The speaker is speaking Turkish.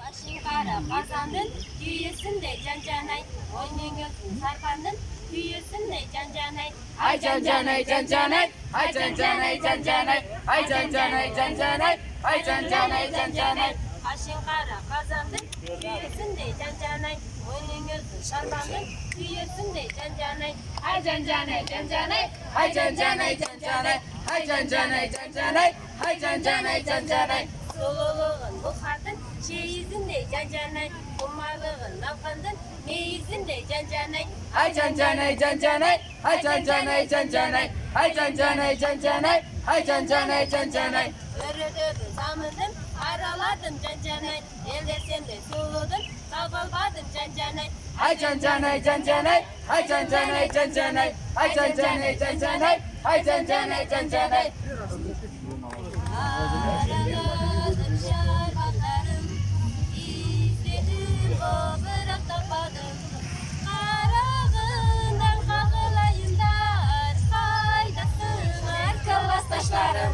Aşın kara kazandın, düğüsünde can canay. Oynuyorsun sarpandın, düğüsünde can canay. Ay can canay can canay, ay can canay can canay, ay can canay can canay, ay can canay can canay. Aşın kara kazandın, düğüsünde can canay. Oynuyorsun sarpandın, düğüsünde can canay. Ay can canay can canay, ay can canay can canay, ay can canay can canay, ay can canay can canay. Soluluğun bu kadın, çeyizinde can canay. Kumarlığın nafkandın, meyizinde can canay. Ay can canay can canay, ay can canay can canay, ay can canay can canay, ay can canay can canay. Örüdürdün samındın, araladın can canay. Elde sen de soludun, kabalbadın can canay. Ay can canay can canay, ay can canay can canay, ay can canay can canay, ay can canay can canay. Araladım şarbatlarım, izledim o bırak tapadım. Karağından kakılayın dar, faydası var kavas taşlarım.